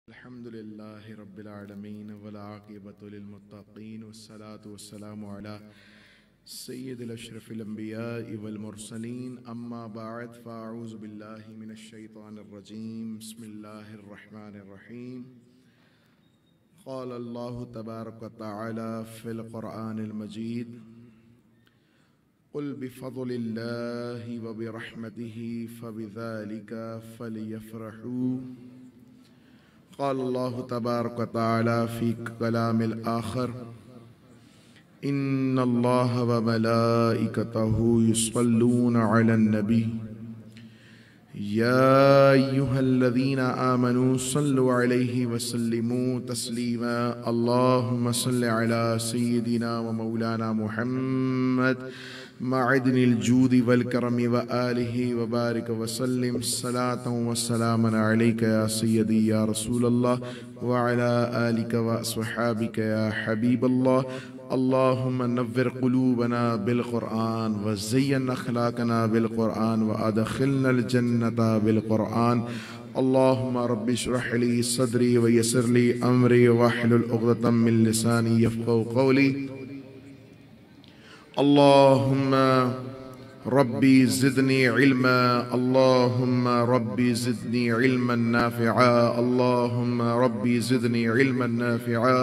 अल्हम्दुलिल्लाहि रब्बिल आलमीन वल आक़िबतु लिल मुत्तक़ीन वस्सलातु वस्सलामु अला सय्यिदिल अशरफिल अंबियाइ वल मुरसलीन अम्मा बअद फ़अऊज़ु बिल्लाहि मिनश शैतानिर रजीम बिस्मिल्लाहिर रहमानिर रहीम क़ाल अल्लाहु तबारक व तआला फ़िल क़ुरआनिल मजीद क़ुल बिफ़ज़लिल्लाहि व बिरहमतिही फ़बिज़ालिका फ़लयफ़रहू क़ाल अल्लाहु तबारक व तआला फ़ी कलामिल आख़िर इन्नल्लाह व मलाइकतहु युस्सल्लूना अलन नबी या अय्युहल्लज़ीना आमनू सल्लु अलैहि व सल्लिमू तस्लीमा अल्लाहुम्मा सल्लि अला सय्यिदिना व मौलाना मुहम्मद मअदनिल जूदि वल करमि व आलिहि व बारिक व सल्लिम सलातन व सलामन अलैका या सय्यदी या रसूलल्लाह व अला आलिका व अस्हाबिका या हबीबल्लाह अल्लाहुम्मा नव्विर क़ुलूबना बिल क़ुरआन व ज़य्यिन अख़लाक़ना बिल क़ुरआन व अदख़िलनल जन्नता बिल क़ुरआन अल्लाहुम्मा रब्बि इश्रह ली सदरी व यस्सिर ली अमरी वहलुल उक़दतम मिन लिसानी यफ़क़हू क़ौली अल्लाहुम्मा रब्बी ज़िदनी इल्मा अल्लाहुम्मा रब्बी ज़िदनी इल्मन नाफ़िआ अल्लाहुम्मा रब्बी ज़िदनी इल्मन नाफ़िआ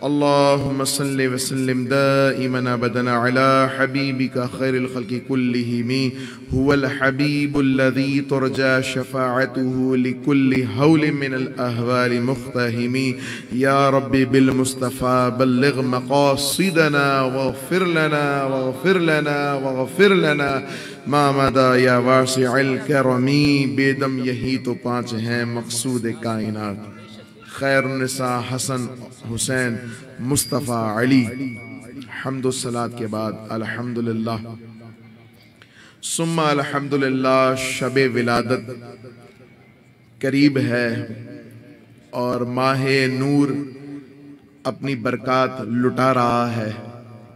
अल्लाहुम्मा सल्लि व सल्लिम दाइमन अबदन अला हबीबिका खैरिल खल्क़ि कुल्लिहिम हुवल हबीबुल्लज़ी तुरजा शफ़ाअतुहु लिकुल्लि हौलिन मिनल अहवालि मुख़्तहिम या रब्बि बिल मुस्तफ़ा बल्लिग़ मक़ासिदना वग़फ़िर लना मा मदा या वासिअल करमी। बेदम यही तो पाँच हैं मक़सूद कायनात खैरुन्निसा हसन हुसैन मुस्तफ़ा अली। हम्दुस्सलात के बाद अल्हम्दुलिल्लाह सुम्मा अल्हम्दुलिल्लाह शबे विलादत करीब है और माहे नूर अपनी बरक़ात लुटा रहा है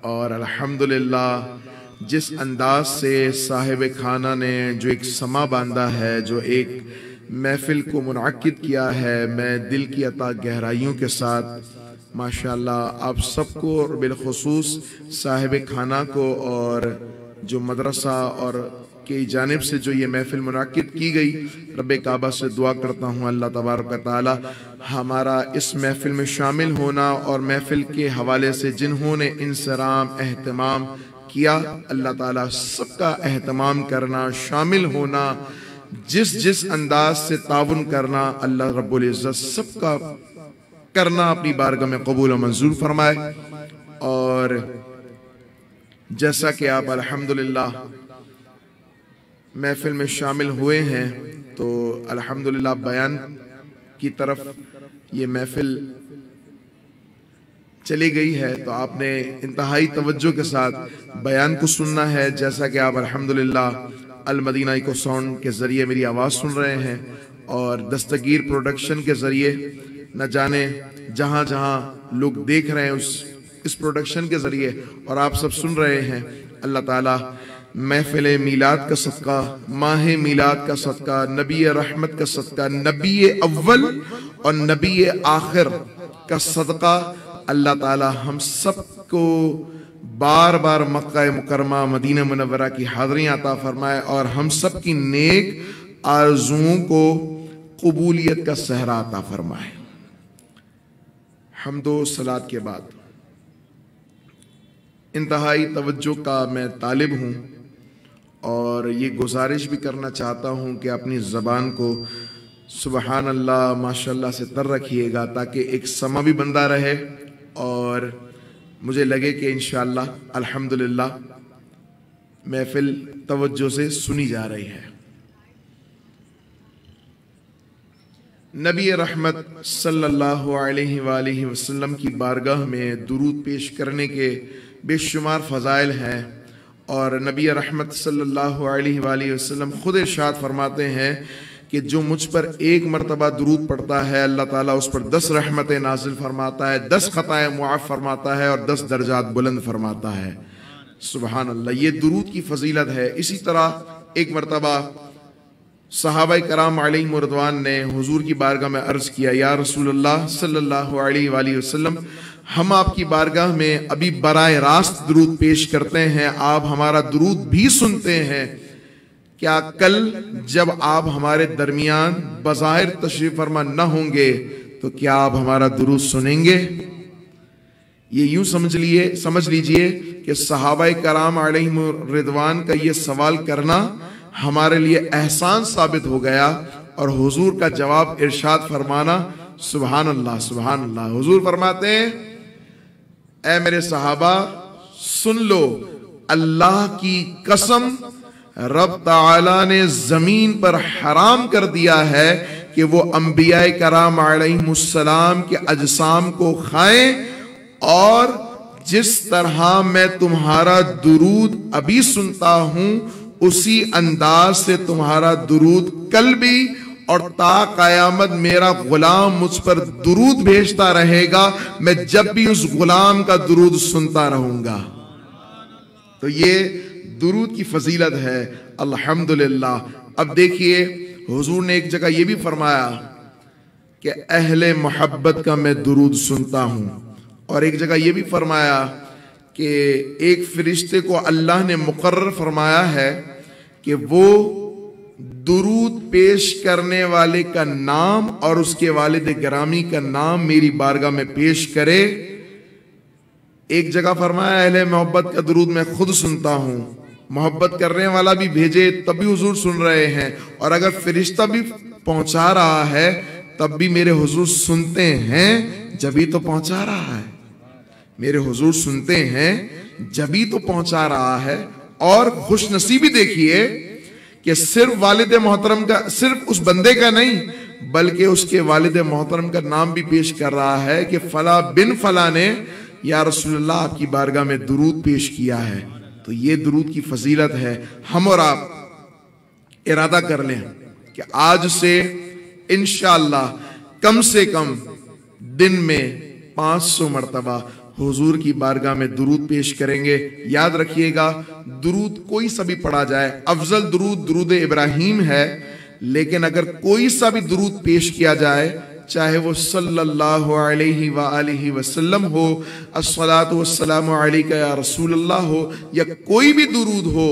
और अल्हम्दुलिल्लाह जिस अंदाज से साहिब खाना ने जो एक समा बांधा है, जो एक महफिल को मुनअक्किद किया है, मैं दिल की अता गहराइयों के साथ माशाअल्लाह आप सबको और बिलखुसूस साहिब खाना को और जो मदरसा और की जानिब से जो ये महफिल मुनअक्किद की गई, रब्बे काबा से दुआ करता हूँ अल्लाह तबारक व तआला हमारा इस महफिल में शामिल होना और महफिल के हवाले से जिन्होंने इंसराम एहतमाम किया, अल्लाह ताला सबका एहतमाम करना, शामिल होना, जिस अंदाज से ताउन करना, अल्लाह रब्बुल इज़्ज़त सबका करना अपनी बारगाह में कबूल और मंजूर फरमाए। और जैसा कि आप अल्हम्दुलिल्लाह महफिल में शामिल हुए हैं तो अल्हम्दुलिल्लाह बयान की तरफ ये महफिल चली गई है तो आपने इंतहाई तवज्जो के साथ बयान को सुनना है। जैसा कि आप अल्हम्दुलिल्लाह अल मदीना इको साउंड के ज़रिए मेरी आवाज़ सुन रहे हैं और दस्तगीर प्रोडक्शन के ज़रिए न जाने जहाँ जहाँ लोग देख रहे हैं इस प्रोडक्शन के ज़रिए और आप सब सुन रहे हैं, अल्लाह ताला महफिल मीलाद का सदका, माह मीलाद का सदका, नबी रहमत का सदका, नबी अव्वल और नबी आखिर का सदका अल्लाह ताला हम सबको बार बार मक्का मुकरमा मदीना मुनव्वरा की हाज़री अता फरमाए और हम सब की नेक आरज़ुओं को कबूलियत का सहरा अता फरमाए। हम्दो सलात के बाद इंतहाई तवज्जो का मैं तालिब हूँ और ये गुजारिश भी करना चाहता हूँ कि अपनी ज़बान को सुबहान अल्लाह माशाअल्लाह से तर रखिएगा ताकि एक समा भी बंदा रहे और मुझे लगे कि इंशाअल्लाह अल्हम्दुलिल्लाह महफिल तवज्जो से सुनी जा रही है। नबी रहमत सल्लल्लाहु अलैहि वसल्लम की बारगाह में दुरूद पेश करने के बेशुमार फ़ज़ाइल हैं और नबी रहमत सल्लल्लाहु अलैहि वसल्लम खुद इरशाद फरमाते हैं कि जो मुझ पर एक मरतबा दुरूद पढ़ता है अल्लाह ताला उस पर 10 रहमतें नाजिल फरमाता है, 10 खताएं मुआफ़ फरमाता है और 10 दर्जात बुलंद फरमाता है। सुबहान अल्लाह, ये दुरूद की फजीलत है। इसी तरह एक मरतबा सहाबाए कराम अलैहिम रिदवान ने हुजूर की बारगाह में अर्ज किया, या रसूलुल्लाह सल्लल्लाहु अलैहि वसल्लम, हम आपकी बारगाह में अभी बराह रास्त दुरूद पेश करते हैं, आप हमारा दुरूद भी सुनते हैं, क्या कल जब आप हमारे दरमियान बज़ाहिर तशरीफ फरमा न होंगे तो क्या आप हमारा दुरूद सुनेंगे? ये यूं समझ लीजिए कि सहाबाए कराम अलैहिम रिदवान का ये सवाल करना हमारे लिए एहसान साबित हो गया और हुजूर का जवाब इरशाद फरमाना, सुभान अल्लाह सुभान अल्लाह। हुजूर फरमाते हैं, ऐ मेरे सहाबा सुन लो, अल्लाह की कसम, रब ताला ने जमीन पर हराम कर दिया है कि वो अंबियाए कराम अलैहिमुस्सलाम के अजसाम को खाएं, और जिस तरह मैं तुम्हारा दुरूद अभी सुनता हूं उसी अंदाज से तुम्हारा दुरूद कल भी और ता कयामत मेरा गुलाम मुझ पर दुरूद भेजता रहेगा, मैं जब भी उस गुलाम का दुरूद सुनता रहूंगा। तो ये दुरूद की फजीलत है, अल्हम्दुलिल्लाह। अब देखिए, हुजूर ने एक जगह यह भी फरमाया कि अहले मोहब्बत का मैं दुरूद सुनता हूं, और एक जगह यह भी फरमाया कि एक फरिश्ते को अल्लाह ने मुकर्रर फरमाया है कि वो दुरूद पेश करने वाले का नाम और उसके वालिद गिरामी का नाम मेरी बारगाह में पेश करे। एक जगह फरमाया अहले मोहब्बत का दुरूद मैं खुद सुनता हूं, मोहब्बत करने वाला भी भेजे तब भी हुजूर सुन रहे हैं, और अगर फरिश्ता भी पहुंचा रहा है तब भी मेरे हुजूर सुनते हैं, जब ही तो पहुंचा रहा है। मेरे हुजूर सुनते हैं जब ही तो पहुंचा रहा है। और खुशनसीबी देखिए कि सिर्फ वालिद मोहतरम का, सिर्फ उस बंदे का नहीं बल्कि उसके वालिद मोहतरम का नाम भी पेश कर रहा है कि फला बिन फला ने या रसूलुल्लाह आपकी बारगाह में दुरूद पेश किया है। तो ये दुरूद की फजीलत है। हम और आप इरादा कर लें कि आज से इंशाअल्लाह कम से कम दिन में 500 मरतबा हुजूर की बारगाह में दुरूद पेश करेंगे। याद रखिएगा, दुरूद कोई सा भी पढ़ा जाए, अफजल दुरूद दुरूद इब्राहिम है, लेकिन अगर कोई सा भी दुरूद पेश किया जाए, चाहे वो सल्लल्लाहु अलैहि वालिहि वसल्लम हो, अस्सलातु वस्सलामु अलैका या रसूलल्लाह हो, या कोई भी दुरूद हो,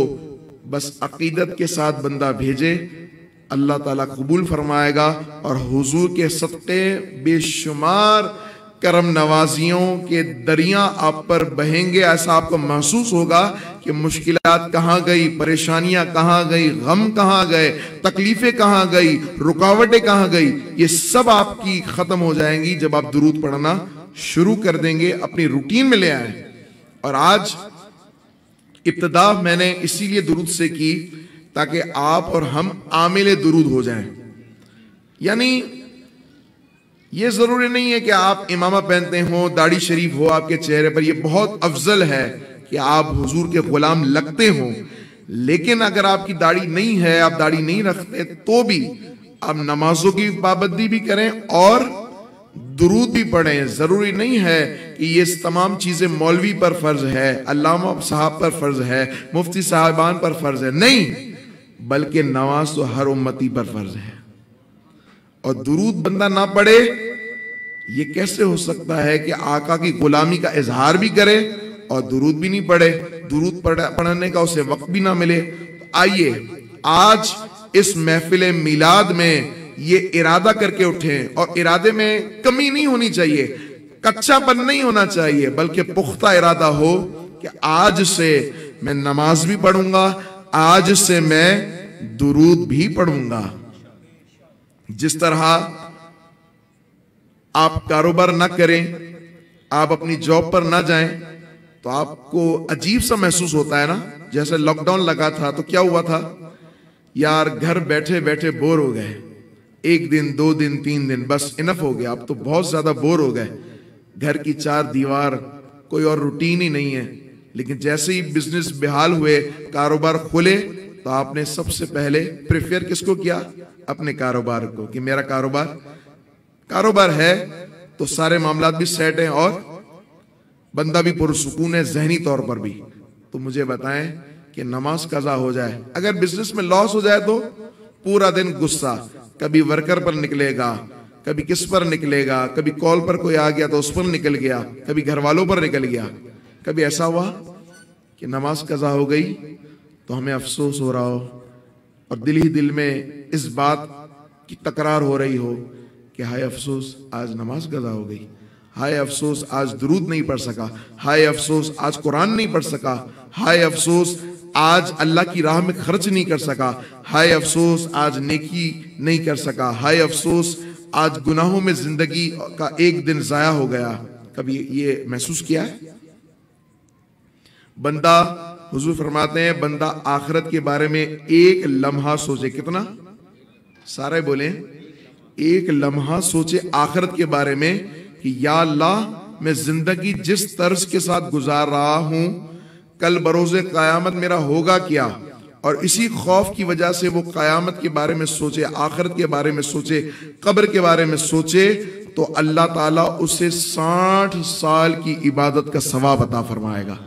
बस अकीदत के साथ बंदा भेजे, अल्लाह ताला कबूल फरमाएगा। और हुजूर के सदक़े बेशुमार करम नवाजियों के दरिया आप पर बहेंगे। ऐसा आपको महसूस होगा कि मुश्किलात कहाँ गई, परेशानियां कहाँ गई, गम कहाँ गए, तकलीफें कहाँ गई, रुकावटें कहाँ गई, ये सब आपकी खत्म हो जाएंगी जब आप दुरूद पढ़ना शुरू कर देंगे, अपनी रूटीन में ले आए। और आज इब्तिदा मैंने इसीलिए दुरूद से की ताकि आप और हम आमिले दुरूद हो जाएं। यानी ये जरूरी नहीं है कि आप इमामा पहनते हो, दाढ़ी शरीफ हो आपके चेहरे पर, ये बहुत अफजल है कि आप हुजूर के गुलाम लगते हो। लेकिन अगर आपकी दाढ़ी नहीं है, आप दाढ़ी नहीं रखते, तो भी आप नमाजों की पाबंदी भी करें और दुरूद भी पढ़ें। जरूरी नहीं है कि ये तमाम चीजें मौलवी पर फर्ज है, अल्लामा साहब पर फर्ज है, मुफ्ती साहबान पर फर्ज है, नहीं, बल्कि नमाज तो हर उम्मती पर फर्ज है। और दुरूद बंदा ना पढ़े, ये कैसे हो सकता है कि आका की गुलामी का इजहार भी करे और दुरूद भी नहीं पढ़े, दुरूद पढ़ने का उसे वक्त भी ना मिले। तो आइए आज इस महफिल मिलाद में ये इरादा करके उठें, और इरादे में कमी नहीं होनी चाहिए, कच्चापन नहीं होना चाहिए, बल्कि पुख्ता इरादा हो कि आज से मैं नमाज भी पढ़ूंगा, आज से मैं दुरूद भी पढ़ूंगा। जिस तरह आप कारोबार ना करें, आप अपनी जॉब पर ना जाएं, तो आपको अजीब सा महसूस होता है ना। जैसे लॉकडाउन लगा था तो क्या हुआ था यार, घर बैठे बैठे बोर हो गए, 1 दिन 2 दिन 3 दिन बस इनफ हो गया, अब तो बहुत ज्यादा बोर हो गए, घर की 4 दीवार, कोई और रूटीन ही नहीं है। लेकिन जैसे ही बिजनेस बेहाल हुए, कारोबार खुले, तो आपने सबसे पहले प्रेफर किसको किया? अपने कारोबार को, कि मेरा कारोबार है तो सारे मामला भी सेट हैं और बंदा भी पुरसुकून है जहनी तौर पर भी। तो मुझे बताएं कि नमाज कज़ा हो जाए, अगर बिजनेस में लॉस हो जाए तो पूरा दिन गुस्सा, कभी वर्कर पर निकलेगा, कभी किस पर निकलेगा, कभी कॉल पर कोई आ गया तो उस पर निकल गया, कभी घर वालों पर निकल गया। कभी ऐसा हुआ कि नमाज कज़ा हो गई तो हमें अफसोस हो रहा हो और दिल ही दिल में इस बात की तकरार हो रही हो कि हाय अफसोस आज नमाज कज़ा हो गई, हाय अफसोस आज दुरूद नहीं पढ़ सका, हाय अफसोस आज कुरान नहीं पढ़ सका, हाय अफसोस आज अल्लाह की राह में खर्च नहीं कर सका, हाय अफसोस आज नेकी नहीं कर सका, हाय अफसोस आज गुनाहों में जिंदगी का एक दिन जाया हो गया। कभी ये महसूस किया है? बंदा, हुजूर फरमाते हैं, बंदा आखिरत के बारे में एक लम्हा सोचे। कितना? सारे बोले एक लम्हा सोचे आखिरत के बारे में कि या अल्लाह मैं जिंदगी जिस तर्ज के साथ गुजार रहा हूं कल बरोज़े क़यामत मेरा होगा क्या, और इसी खौफ की वजह से वो क़यामत के बारे में सोचे, आखिरत के बारे में सोचे, कब्र के बारे में सोचे, तो अल्लाह ताला उसे 60 साल की इबादत का सवाब अता फरमाएगा।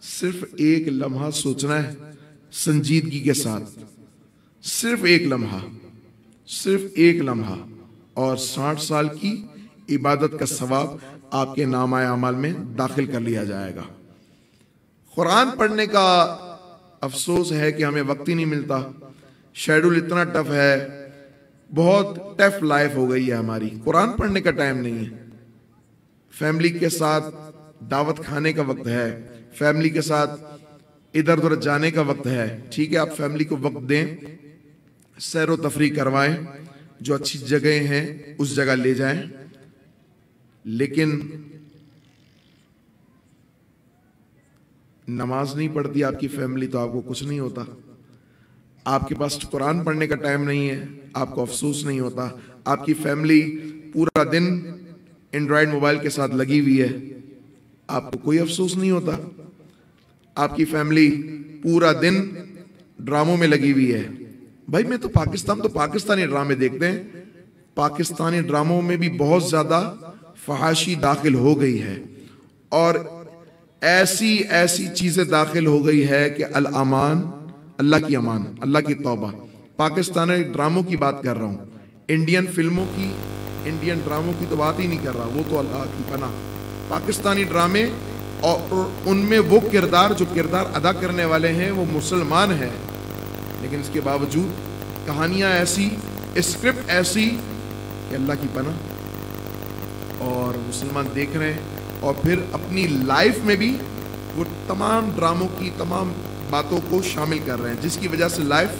सिर्फ एक लम्हा सोचना है संजीदगी के साथ, सिर्फ एक लम्हा, सिर्फ एक लम्हा, और 60 साल की इबादत का सवाब आपके नामाए अमाल में दाखिल कर लिया जाएगा। कुरान पढ़ने का अफसोस है कि हमें वक्त ही नहीं मिलता, शेड्यूल इतना टफ है, बहुत टफ लाइफ हो गई है हमारी, कुरान पढ़ने का टाइम नहीं है। फैमिली के साथ दावत खाने का वक्त है, फैमिली के साथ इधर उधर जाने का वक्त है। ठीक है, आप फैमिली को वक्त दें, सैर व तफरी करवाएं, जो अच्छी जगह हैं उस जगह ले जाएं, लेकिन नमाज नहीं पढ़ती आपकी फैमिली तो आपको कुछ नहीं होता। आपके पास कुरान पढ़ने का टाइम नहीं है, आपको अफसोस नहीं होता। आपकी फैमिली पूरा दिन एंड्रॉयड मोबाइल के साथ लगी हुई है, आपको कोई अफसोस नहीं होता। आपकी फैमिली पूरा दिन ड्रामों में लगी हुई है। भाई मैं तो पाकिस्तानी ड्रामे देखते हैं, पाकिस्तानी ड्रामों में भी बहुत ज्यादा फहाशी दाखिल हो गई है, और ऐसी ऐसी चीजें दाखिल हो गई है कि अल-अमान, अल्लाह की अमान, अल्लाह की तौबा। पाकिस्तानी ड्रामों की बात कर रहा हूं, इंडियन फिल्मों की, इंडियन ड्रामों की तो बात ही नहीं कर रहा, वो तो अल्लाह की पनाह। पाकिस्तानी ड्रामे और उनमें वो किरदार, जो किरदार अदा करने वाले हैं वो मुसलमान हैं, लेकिन इसके बावजूद कहानियां ऐसी, स्क्रिप्ट ऐसी कि अल्लाह की पनाह, और मुसलमान देख रहे हैं और फिर अपनी लाइफ में भी वो तमाम ड्रामों की तमाम बातों को शामिल कर रहे हैं, जिसकी वजह से लाइफ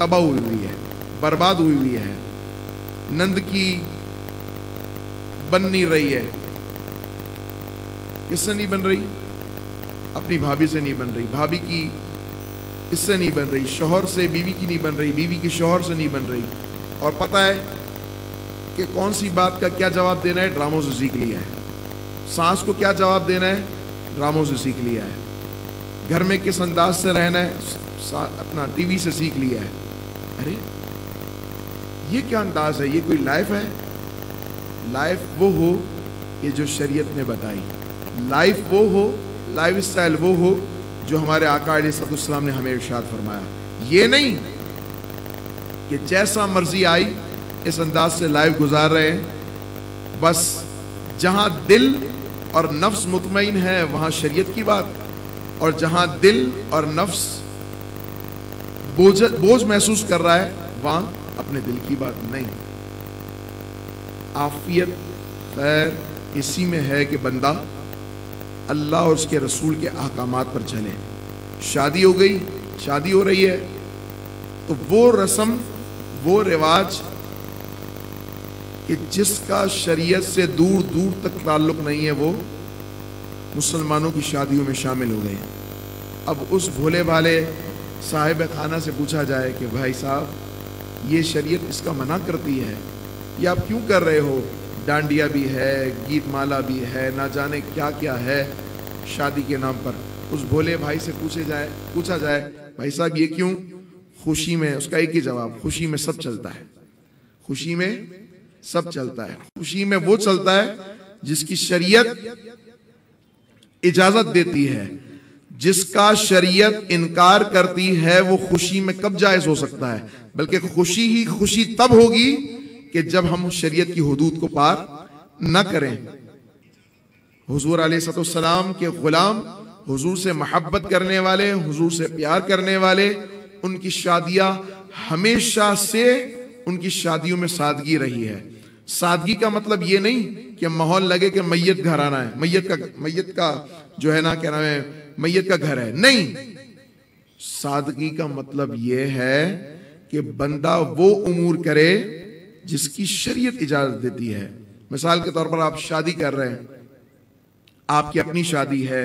तबाह हुई है, बर्बाद हुई है। नंद की बन नहीं रही है, किससे नहीं बन रही? अपनी भाभी से नहीं बन रही, भाभी की इससे नहीं बन रही, शौहर से बीवी की नहीं बन रही, बीवी की शौहर से नहीं बन रही। और पता है कि कौन सी बात का क्या जवाब देना है, ड्रामों से सीख लिया है। सास को क्या जवाब देना है, ड्रामों से सीख लिया है। घर में किस अंदाज से रहना है, अपना टीवी से सीख लिया है। अरे ये क्या अंदाज है, ये कोई लाइफ है? लाइफ वो हो कि जो शरीयत ने बताई, लाइफ वो हो, लाइफ स्टाइल वो हो जो हमारे आका अलैहिस्सलाम ने हमें इरशाद फरमाया। ये नहीं कि जैसा मर्जी आई इस अंदाज से लाइफ गुजार रहे हैं। बस जहां दिल और नफ्स मुतमईन है वहां शरीयत की बात, और जहां दिल और नफ्स बोझ महसूस कर रहा है वहां अपने दिल की बात नहीं। आफियत खैर इसी में है कि बंदा अल्लाह और उसके रसूल के अहकामात पर चले। शादी हो गई, शादी हो रही है, तो वो रस्म, वो रिवाज कि जिसका शरीयत से दूर दूर तक ताल्लुक नहीं है, वो मुसलमानों की शादियों में शामिल हो गए। अब उस भोले भाले साहिब खाना से पूछा जाए कि भाई साहब ये शरीयत इसका मना करती है, ये आप क्यों कर रहे हो? डांडिया भी है, गीत माला भी है, ना जाने क्या क्या है शादी के नाम पर। उस भोले भाई से पूछा जाए भाई साहब ये क्यों? खुशी में, उसका एक ही जवाब, खुशी में सब चलता है, खुशी में सब चलता है। खुशी में वो चलता है जिसकी शरीयत इजाजत देती है, जिसका शरीयत इनकार करती है वो खुशी में कब जायज हो सकता है? बल्कि खुशी ही खुशी तब होगी कि जब हम शरीयत की हुदूद को पार न करें। हुजूर अलैहिस्सलाम के गुलाम, हुजूर से मोहब्बत करने वाले, हुजूर से प्यार करने वाले, उनकी शादियां हमेशा से उनकी शादियों में सादगी रही है। सादगी का मतलब ये नहीं कि माहौल लगे कि मैयत घर आना है, मैयत का जो है ना क्या नाम है, मैयत का घर है, नहीं। सादगी का मतलब ये है कि बंदा वो उमूर करे जिसकी शरीयत इजाजत देती है। मिसाल के तौर पर आप शादी कर रहे हैं, आपकी अपनी शादी है,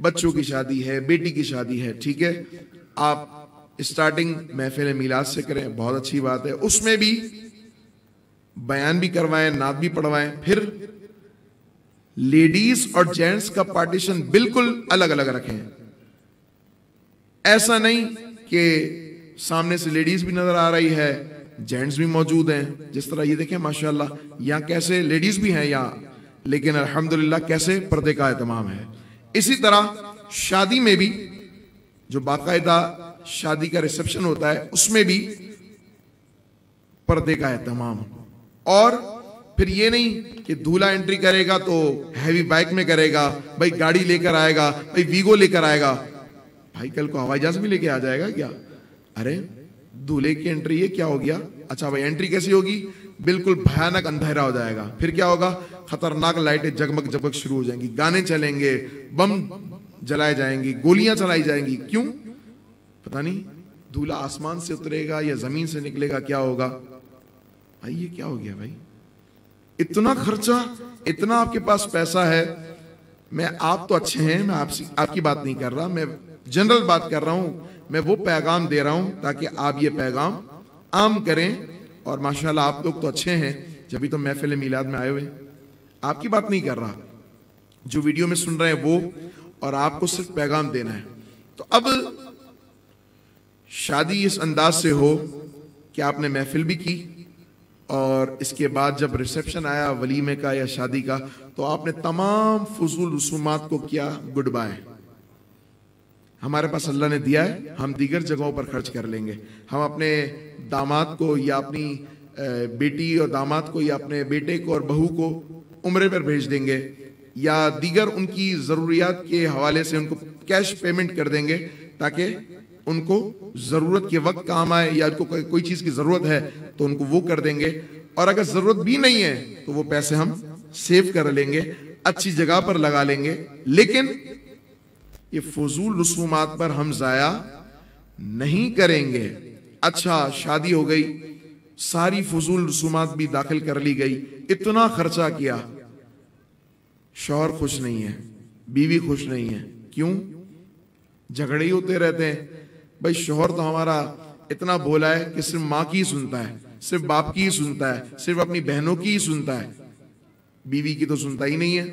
बच्चों की शादी है, बेटी की शादी है, ठीक है। आप स्टार्टिंग महफिल मिलाद से करें, बहुत अच्छी बात है, उसमें भी बयान भी करवाएं, नात भी पढ़वाएं, फिर लेडीज और जेंट्स का पार्टीशन बिल्कुल अलग अलग रखें। ऐसा नहीं कि सामने से लेडीज भी नजर आ रही है, जेंट्स भी मौजूद हैं। जिस तरह ये देखें माशाल्लाह, यहां कैसे लेडीज भी हैं यहां, लेकिन अल्हम्दुलिल्लाह कैसे पर्दे का एहतमाम है। इसी तरह शादी में भी जो बाकायदा शादी का रिसेप्शन होता है उसमें भी पर्दे का एहतमाम। और फिर ये नहीं कि दूल्हा एंट्री करेगा तो हैवी बाइक में करेगा, भाई गाड़ी लेकर आएगा, भाई वीगो लेकर आएगा, भाई कल को हवाई जहाज में लेके आ जाएगा क्या? अरे दूल्हे की एंट्री है, क्या हो गया? अच्छा भाई एंट्री कैसी होगी? बिल्कुल भयानक अंधेरा हो जाएगा, फिर क्या होगा? खतरनाक लाइटें जगमग जगमग शुरू हो जाएंगी, गाने चलेंगे, बम जलाए जाएंगी, गोलियां चलाई जाएंगी। क्यों? पता नहीं दूल्हा आसमान से उतरेगा या जमीन से निकलेगा, क्या होगा? भाई ये क्या हो गया भाई? इतना खर्चा, इतना आपके पास पैसा है। मैं आप तो अच्छे हैं, मैं आपकी बात नहीं कर रहा, मैं जनरल बात कर रहा हूं। मैं वो पैगाम दे रहा हूं ताकि आप ये पैगाम आम करें। और माशाल्लाह आप लोग तो अच्छे हैं, जब भी तो महफिल मिलाद में आए हुए। आपकी बात नहीं कर रहा, जो वीडियो में सुन रहे हैं वो, और आपको सिर्फ पैगाम देना है। तो अब शादी इस अंदाज से हो कि आपने महफिल भी की और इसके बाद जब रिसेप्शन आया वलीमे का या शादी का, तो आपने तमाम फजूल रसूमात को किया गुड बाय। हमारे पास अल्लाह ने दिया है, हम दीगर जगहों पर खर्च कर लेंगे। हम अपने दामाद को या अपनी बेटी और दामाद को या अपने बेटे को और बहू को उम्रे पर भेज देंगे, या दीगर उनकी ज़रूरियात के हवाले से उनको कैश पेमेंट कर देंगे ताकि उनको ज़रूरत के वक्त काम आए, या उनको कोई चीज़ की ज़रूरत है तो उनको वो कर देंगे। और अगर ज़रूरत भी नहीं है तो वो पैसे हम सेव कर लेंगे, अच्छी जगह पर लगा लेंगे। लेकिन ये फजूल रसूमात पर हम ज़ाया नहीं करेंगे। अच्छा शादी हो गई, सारी फजूल रसूमात भी दाखिल कर ली गई, इतना खर्चा किया, शौहर खुश नहीं है, बीवी खुश नहीं है। क्यों? झगड़े ही होते रहते हैं। भाई शौहर तो हमारा इतना भोला है कि सिर्फ माँ की ही सुनता है, सिर्फ बाप की ही सुनता है, सिर्फ अपनी बहनों की ही सुनता है, बीवी की तो सुनता ही नहीं है।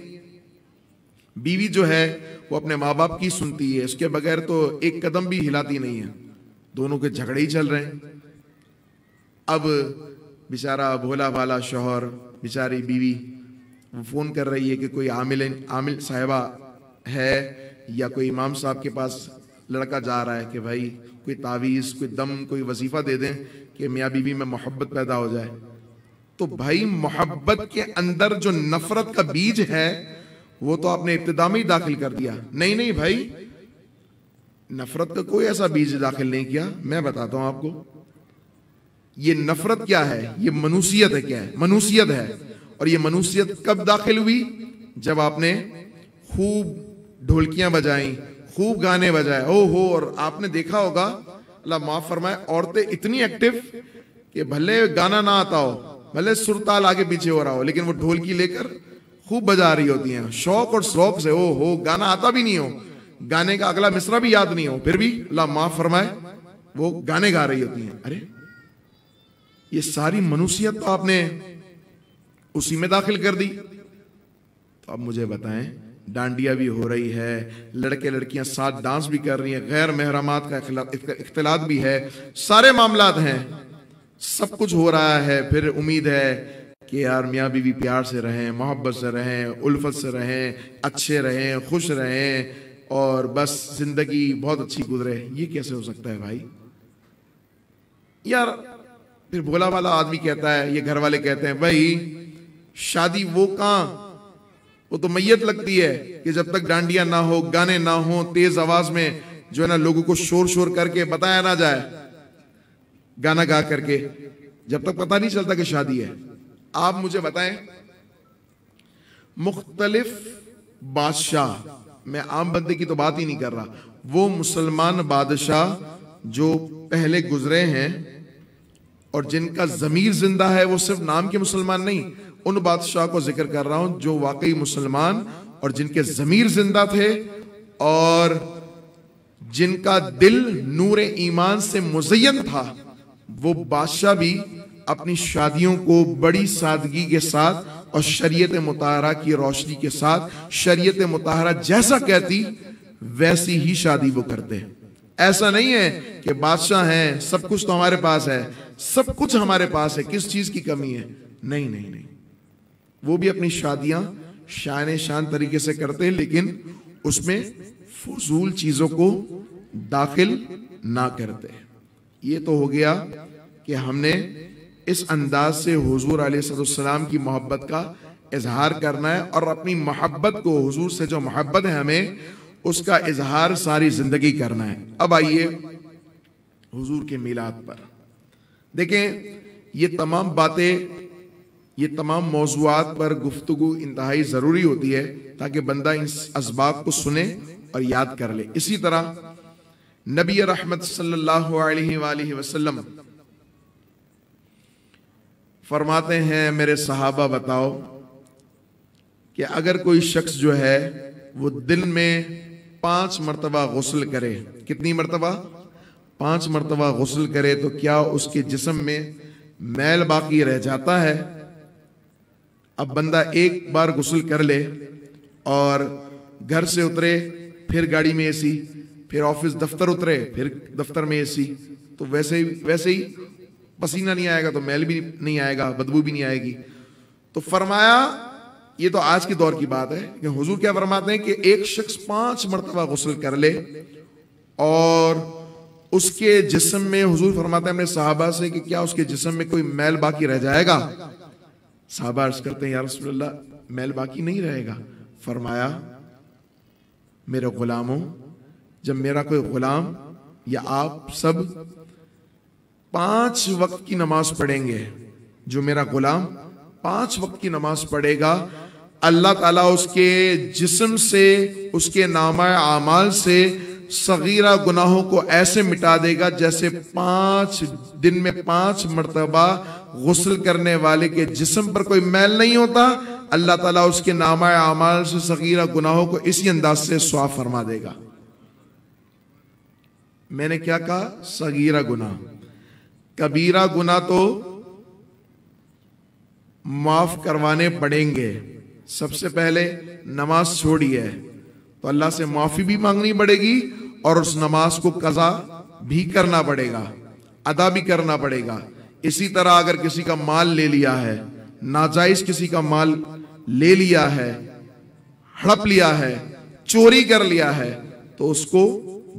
बीवी जो है वो अपने माँ बाप की सुनती है, उसके बगैर तो एक कदम भी हिलाती नहीं है। दोनों के झगड़े ही चल रहे हैं। अब बेचारा भोला भाला शौहर, बेचारी बीवी वो फोन कर रही है कि कोई आमिल साहिबा है या कोई इमाम साहब के पास लड़का जा रहा है कि भाई कोई तावीज़, कोई दम, कोई वजीफा दे दें कि मियाँ बीवी में मोहब्बत पैदा हो जाए। तो भाई मोहब्बत के अंदर जो नफरत का बीज है वो तो आपने इब्तिदा में ही दाखिल कर दिया। नहीं नहीं भाई, नफरत का कोई ऐसा बीज दाखिल नहीं किया। मैं बताता हूं आपको, ये नफरत क्या है, ये मनुसियत है। क्या है? मनुसियत है। और ये मनुसियत कब दाखिल हुई? जब आपने खूब ढोलकियां बजाई, खूब गाने बजाए, ओहो। और आपने देखा होगा, अल्लाह माफ फरमाए, औरतें इतनी एक्टिव कि भले गाना ना आता हो, भले सुरताल आगे पीछे हो रहा हो, लेकिन वो ढोलकी लेकर खूब बजा रही होती हैं, शौक और शौक से। ओहो, गाना आता भी नहीं हो, गाने का अगला मिसरा भी याद नहीं हो, फिर भी अल्लाह माफ फरमाए वो गाने गा रही होती हैं। अरे ये सारी मनुसियत तो आपने उसी में दाखिल कर दी। तो अब मुझे बताएं, डांडिया भी हो रही है, लड़के लड़कियां साथ डांस भी कर रही हैं, गैर महरमात का इख्तिलात भी है, सारे मामलात हैं, सब कुछ हो रहा है। फिर उम्मीद है कि यार मियाँ बीवी प्यार से रहें, मोहब्बत से रहें, उल्फत से रहें, अच्छे रहें, खुश रहें, और बस जिंदगी बहुत अच्छी गुजरे। ये कैसे हो सकता है भाई? यार फिर भोला वाला आदमी कहता है, ये घर वाले कहते हैं, भाई शादी वो कहां, वो तो मैयत लगती है कि जब तक डांडिया ना हो, गाने ना हो, तेज आवाज में जो है ना लोगों को शोर शोर करके बताया ना जाए, गाना गा करके, जब तक पता नहीं चलता कि शादी है। आप मुझे बताएं, मुख्तलिफ बादशाह, मैं आम बंदे की तो बात ही नहीं कर रहा, वो मुसलमान बादशाह जो पहले गुजरे हैं और जिनका जमीर जिंदा है, वो सिर्फ नाम के मुसलमान नहीं, उन बादशाह को जिक्र कर रहा हूं जो वाकई मुसलमान और जिनके जमीर जिंदा थे और जिनका दिल नूर ईमान से मुज़य्यन था। वो बादशाह भी अपनी शादियों को बड़ी सादगी के साथ और शरीयत मुताहरा की रोशनी के साथ, शरीयत मुताहरा जैसा कहती वैसी ही शादी वो करते हैं। ऐसा नहीं है कि बादशाह हैं, सब कुछ तो हमारे पास है, सब कुछ हमारे पास है, किस चीज की कमी है? नहीं नहीं नहीं, वो भी अपनी शादियां शान शान तरीके से करते हैं, लेकिन उसमें फजूल चीजों को दाखिल ना करते। ये तो हो गया कि हमने इस अंदाज से हुजूर अलैहिस्सलाम की मोहब्बत का इजहार करना है और अपनी मोहब्बत को, हुजूर से जो मोहब्बत है हमें, उसका इजहार सारी जिंदगी करना है। अब आइए हुजूर के मिलाद पर देखें, ये तमाम बातें, ये तमाम मौज़ूआत पर गुफ्तगू इंतहाई जरूरी होती है ताकि बंदा इन असबाब को सुने और याद कर ले। इसी तरह नबी रहमत सल्लल्लाहु अलैहि वसल्लम फरमाते हैं, मेरे सहाबा बताओ कि अगर कोई शख्स जो है वो दिन में 5 मरतबा गुस्ल करे, कितनी मरतबा? 5 मरतबा गुस्ल करे, तो क्या उसके जिस्म में मैल बाकी रह जाता है? अब बंदा एक बार गुस्ल कर ले और घर से उतरे, फिर गाड़ी में एसी, फिर ऑफिस दफ्तर उतरे, फिर दफ्तर में एसी, तो वैसे ही पसीना नहीं आएगा, तो मैल भी नहीं आएगा, बदबू भी नहीं आएगी। तो फरमाया, ये तो आज के दौर की बात है कि हुजूर क्या फरमाते हैं कि एक शख्स 5 मरतबा गुस्ल कर ले और उसके जिस्म में, हुजूर फरमाते हैं अपने सहाबा से कि क्या उसके जिस्म में कोई मैल बाकी रह जाएगा? सहाबा अर्ज करते हैं, या रसूलल्लाह, मैल बाकी नहीं रहेगा। फरमाया, मेरे गुलामों, जब मेरा कोई गुलाम या आप सब 5 वक्त की नमाज पढ़ेंगे, जो मेरा गुलाम 5 वक्त की नमाज पढ़ेगा, अल्लाह ताला उसके जिस्म से, उसके नामा आमाल से सगीरा गुनाहों को ऐसे मिटा देगा जैसे 5 दिन में 5 मरतबा गुस्ल करने वाले के जिस्म पर कोई मैल नहीं होता। अल्लाह ताला उसके नामा आमाल से सगीरा गुनाहों को इसी अंदाज से स्वाफ फरमा देगा। मैंने क्या कहा? सगीरा गुनाह। कबीरा गुनाह तो माफ करवाने पड़ेंगे। सबसे पहले नमाज छोड़ी है तो अल्लाह से माफी भी मांगनी पड़ेगी और उस नमाज को कज़ा भी करना पड़ेगा, अदा भी करना पड़ेगा। इसी तरह अगर किसी का माल ले लिया है, नाजायज किसी का माल ले लिया है, हड़प लिया है, चोरी कर लिया है, तो उसको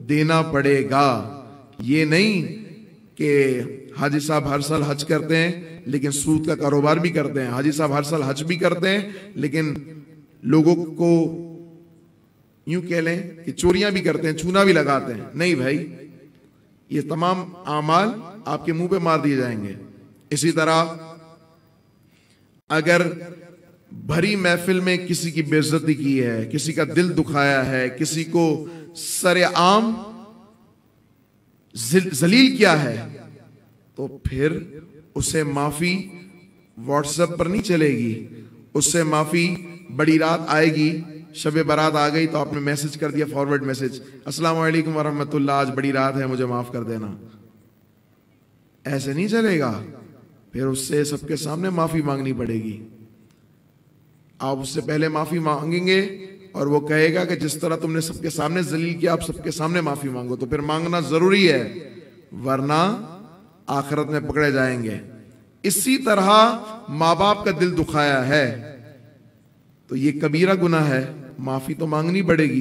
देना पड़ेगा। ये नहीं कि हाजी साहब हर साल हज करते हैं लेकिन सूद का कारोबार भी करते हैं, हाजी साहब हर साल हज भी करते हैं लेकिन लोगों को यूं कह लें कि चोरियां भी करते हैं, चूना भी लगाते हैं। नहीं भाई, ये तमाम आमाल आपके मुंह पे मार दिए जाएंगे। इसी तरह अगर भरी महफिल में किसी की बेइज्जती की है, किसी का दिल दुखाया है, किसी को सरेआम जलील किया है, तो फिर उसे माफी व्हाट्सएप पर नहीं चलेगी, उससे माफी बड़ी रात आएगी। शबे बारात आ गई तो आपने मैसेज कर दिया, फॉरवर्ड मैसेज, अस्सलाम वालेकुम वरहमतुल्लाह, आज बड़ी रात है, मुझे माफ कर देना। ऐसे नहीं चलेगा, फिर उससे सबके सामने माफी मांगनी पड़ेगी। आप उससे पहले माफी मांगेंगे और वो कहेगा कि जिस तरह तुमने सबके सामने जलील किया, आप सबके सामने माफी मांगो, तो फिर मांगना जरूरी है, वरना आखिरत में पकड़े जाएंगे। इसी तरह माँ बाप का दिल दुखाया है तो ये कबीरा गुनाह है, माफी तो मांगनी पड़ेगी।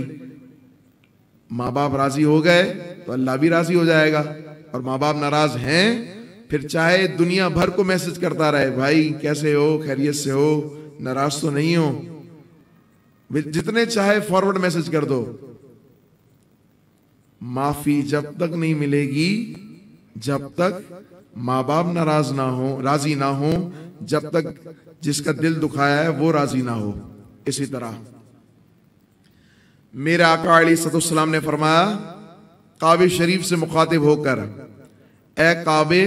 माँ बाप राजी हो गए तो अल्लाह भी राजी हो जाएगा, और माँ बाप नाराज हैं फिर चाहे दुनिया भर को मैसेज करता रहे, भाई कैसे हो, खैरियत से हो, नाराज तो नहीं हो, जितने चाहे फॉरवर्ड मैसेज कर दो, माफी जब तक नहीं मिलेगी, जब तक माँ बाप नाराज ना हो, राजी ना हो, जब तक जिसका दिल दुखाया है वो राजी ना हो। इसी तरह मेरे आका अलैहिस्सलाम ने फरमाया काबे शरीफ से मुखातिब होकर, ए काबे,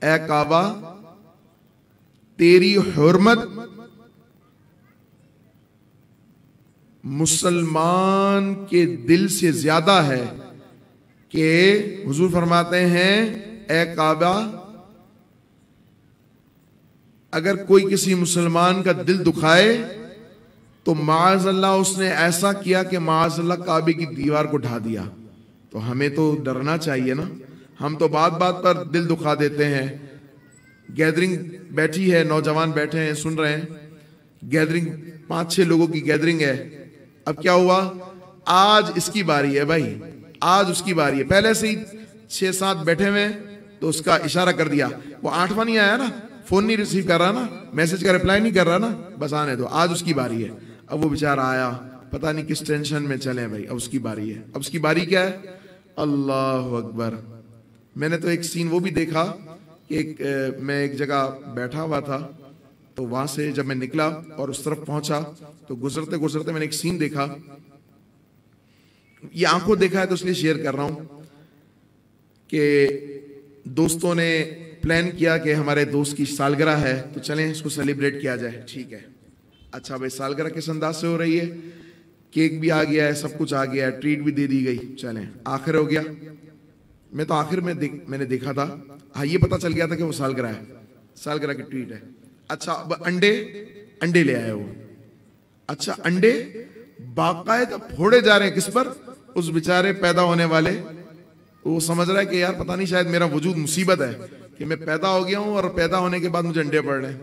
ए काबा, तेरी हुर्मत मुसलमान के दिल से ज्यादा है कि हुजूर फरमाते हैं, ए काबा, अगर कोई किसी मुसलमान का दिल दुखाए तो माअज़ल्लाह उसने ऐसा किया कि माअज़ल्लाह काबे की दीवार को ढा दिया। तो हमें तो डरना चाहिए ना, हम तो बात बात पर दिल दुखा देते हैं। गैदरिंग बैठी है, नौजवान बैठे हैं, सुन रहे हैं, गैदरिंग 5-6 लोगों की गैदरिंग है। अब क्या हुआ, आज इसकी बारी है भाई, आज उसकी बारी है, पहले से ही 6-7 बैठे हुए हैं, तो उसका इशारा कर दिया, वो 8वां नहीं आया ना, फोन नहीं रिसीव कर रहा ना, मैसेज का रिप्लाई नहीं कर रहा ना, बस आने दो, आज उसकी बारी है। अब वो बेचारा आया, पता नहीं किस टेंशन में चले भाई, अब उसकी बारी है। अब उसकी बारी क्या है, अल्लाह अकबर। मैंने तो एक सीन वो भी देखा कि मैं एक जगह बैठा हुआ था, तो वहां से जब मैं निकला और उस तरफ पहुंचा तो गुजरते गुजरते मैंने एक सीन देखा, ये आंखों देखा है तो इसलिए शेयर कर रहा हूं कि दोस्तों ने प्लान किया कि हमारे दोस्त की सालगिरह है तो चलें इसको सेलिब्रेट किया जाए। ठीक है, अच्छा भाई, सालगिरह किस अंदाज से हो रही है, केक भी आ गया है, सब कुछ आ गया है, ट्रीट भी दे दी गई, चलें आखिर हो गया। मैं तो आखिर में मैंने देखा था, हाँ ये पता चल गया था कि वो सालगिरह है, सालगिरह की ट्रीट है। अच्छा, अब अंडे ले आए वो, अच्छा अंडे बाकायदा फोड़े जा रहे हैं, किस पर, उस बेचारे पैदा होने वाले। वो समझ रहा है कि यार पता नहीं शायद मेरा वजूद मुसीबत है कि मैं पैदा हो गया हूं और पैदा होने के बाद मुझे अंडे पड़ रहे हैं,